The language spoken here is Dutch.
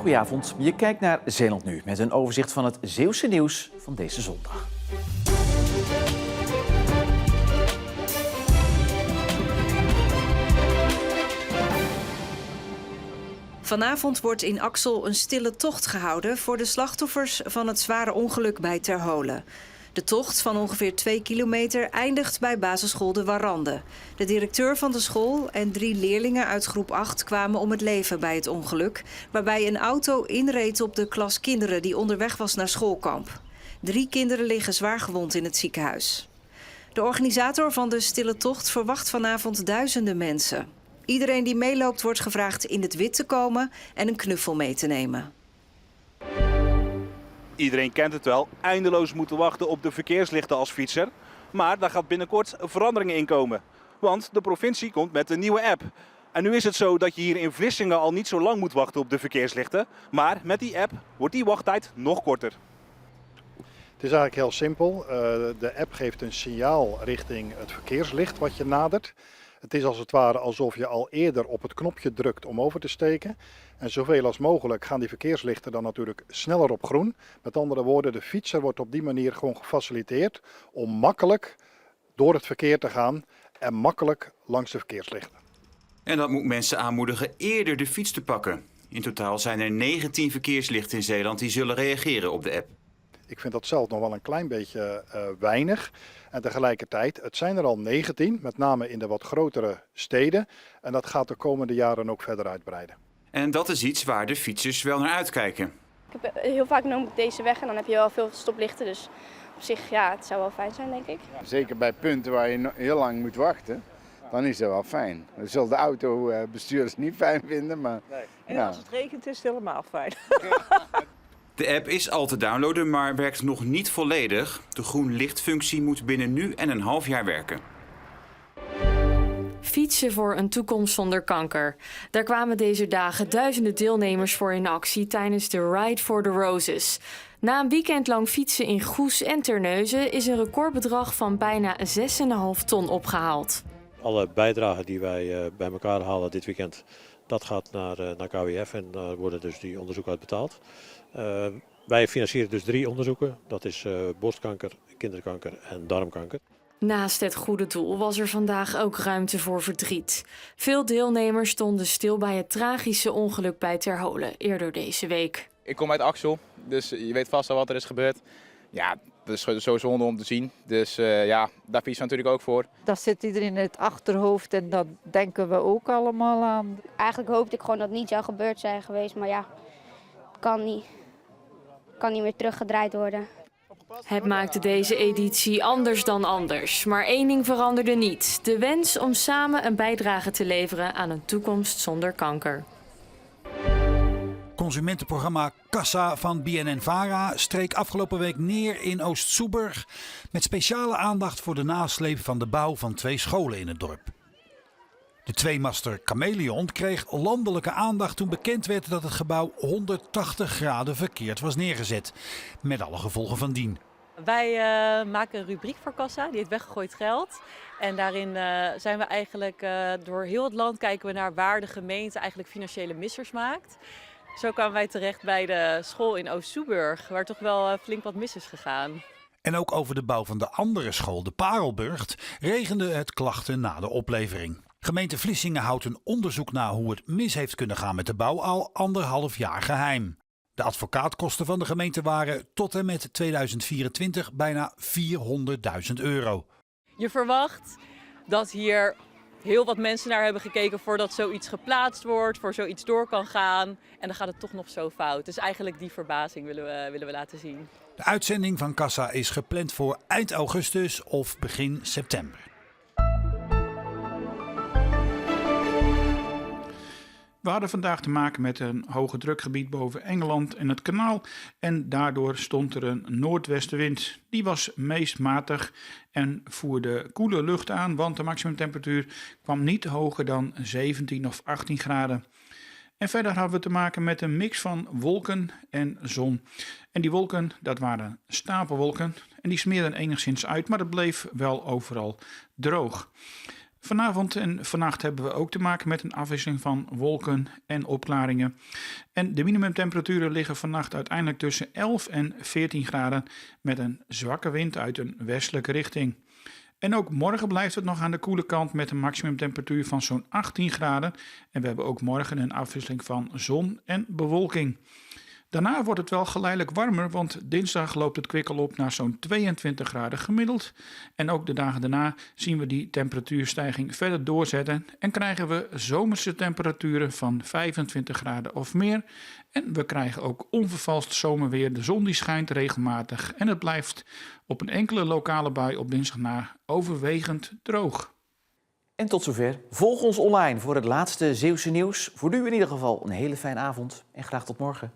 Goedenavond, je kijkt naar Zeeland Nu met een overzicht van het Zeeuwse nieuws van deze zondag. Vanavond wordt in Axel een stille tocht gehouden voor de slachtoffers van het zware ongeluk bij Terholen. De tocht van ongeveer 2 kilometer eindigt bij basisschool De Warande. De directeur van de school en 3 leerlingen uit groep 8 kwamen om het leven bij het ongeluk, waarbij een auto inreed op de klas kinderen die onderweg was naar schoolkamp. 3 kinderen liggen zwaar gewond in het ziekenhuis. De organisator van de stille tocht verwacht vanavond duizenden mensen. Iedereen die meeloopt wordt gevraagd in het wit te komen en een knuffel mee te nemen. Iedereen kent het wel, eindeloos moeten wachten op de verkeerslichten als fietser. Maar daar gaat binnenkort verandering in komen. Want de provincie komt met een nieuwe app. En nu is het zo dat je hier in Vlissingen al niet zo lang moet wachten op de verkeerslichten. Maar met die app wordt die wachttijd nog korter. Het is eigenlijk heel simpel. De app geeft een signaal richting het verkeerslicht wat je nadert. Het is als het ware alsof je al eerder op het knopje drukt om over te steken. En zoveel als mogelijk gaan die verkeerslichten dan natuurlijk sneller op groen. Met andere woorden, de fietser wordt op die manier gewoon gefaciliteerd om makkelijk door het verkeer te gaan en makkelijk langs de verkeerslichten. En dat moet mensen aanmoedigen eerder de fiets te pakken. In totaal zijn er 19 verkeerslichten in Zeeland die zullen reageren op de app. Ik vind dat zelf nog wel een klein beetje weinig. En tegelijkertijd, het zijn er al 19, met name in de wat grotere steden. En dat gaat de komende jaren ook verder uitbreiden. En dat is iets waar de fietsers wel naar uitkijken. Ik heb heel vaak genomen op deze weg en dan heb je wel veel stoplichten. Dus op zich, ja, het zou wel fijn zijn, denk ik. Zeker bij punten waar je heel lang moet wachten, dan is dat wel fijn. Dat zullen de autobestuurders niet fijn vinden, maar... Nee. En als het regent is het helemaal fijn. De app is al te downloaden, maar werkt nog niet volledig. De groen lichtfunctie moet binnen nu en een half jaar werken. Fietsen voor een toekomst zonder kanker. Daar kwamen deze dagen duizenden deelnemers voor in actie tijdens de Ride for the Roses. Na een weekend lang fietsen in Goes en Terneuzen is een recordbedrag van bijna 6,5 ton opgehaald. Alle bijdragen die wij bij elkaar halen dit weekend, dat gaat naar KWF en daar worden dus die onderzoeken uit betaald. Wij financieren dus 3 onderzoeken. Dat is borstkanker, kinderkanker en darmkanker. Naast het goede doel was er vandaag ook ruimte voor verdriet. Veel deelnemers stonden stil bij het tragische ongeluk bij Terholen eerder deze week. Ik kom uit Axel, dus je weet vast al wat er is gebeurd. Ja, dat is sowieso zonde om te zien. Dus ja, daar fietsen we natuurlijk ook voor. Dat zit iedereen in het achterhoofd en dat denken we ook allemaal aan. Eigenlijk hoopte ik gewoon dat het niet zou gebeurd zijn geweest, maar ja, kan niet. Kan niet meer teruggedraaid worden. Het maakte deze editie anders dan anders. Maar één ding veranderde niet. De wens om samen een bijdrage te leveren aan een toekomst zonder kanker. Consumentenprogramma Kassa van BNN-Vara streek afgelopen week neer in Oost-Soeburg met speciale aandacht voor de nasleep van de bouw van 2 scholen in het dorp. De tweemaster Chameleon kreeg landelijke aandacht toen bekend werd dat het gebouw 180 graden verkeerd was neergezet, met alle gevolgen van dien. Wij maken een rubriek voor Kassa, die heet Weggegooid Geld. En daarin zijn we eigenlijk door heel het land kijken we naar waar de gemeente eigenlijk financiële missers maakt. Zo kwamen wij terecht bij de school in Oost-Soeburg, waar toch wel flink wat mis is gegaan. En ook over de bouw van de andere school, de Parelburgt, regende het klachten na de oplevering. Gemeente Vlissingen houdt een onderzoek na hoe het mis heeft kunnen gaan met de bouw al 1,5 jaar geheim. De advocaatkosten van de gemeente waren tot en met 2024 bijna €400.000. Je verwacht dat hier heel wat mensen naar hebben gekeken voordat zoiets geplaatst wordt, voor zoiets door kan gaan. En dan gaat het toch nog zo fout. Dus eigenlijk die verbazing willen we laten zien. De uitzending van Kassa is gepland voor eind augustus of begin september. We hadden vandaag te maken met een hoge drukgebied boven Engeland en het kanaal. En daardoor stond er een noordwestenwind. Die was meest matig en voerde koele lucht aan, want de maximumtemperatuur kwam niet hoger dan 17 of 18 graden. En verder hadden we te maken met een mix van wolken en zon. En die wolken, dat waren stapelwolken en die smeerden enigszins uit, maar het bleef wel overal droog. Vanavond en vannacht hebben we ook te maken met een afwisseling van wolken en opklaringen. En de minimumtemperaturen liggen vannacht uiteindelijk tussen 11 en 14 graden met een zwakke wind uit een westelijke richting. En ook morgen blijft het nog aan de koele kant met een maximumtemperatuur van zo'n 18 graden. En we hebben ook morgen een afwisseling van zon en bewolking. Daarna wordt het wel geleidelijk warmer, want dinsdag loopt het kwik al op naar zo'n 22 graden gemiddeld. En ook de dagen daarna zien we die temperatuurstijging verder doorzetten en krijgen we zomerse temperaturen van 25 graden of meer. En we krijgen ook onvervalst zomerweer, de zon die schijnt regelmatig en het blijft op een enkele lokale bui op dinsdag na overwegend droog. En tot zover. Volg ons online voor het laatste Zeeuwse nieuws. Voor nu in ieder geval een hele fijne avond en graag tot morgen.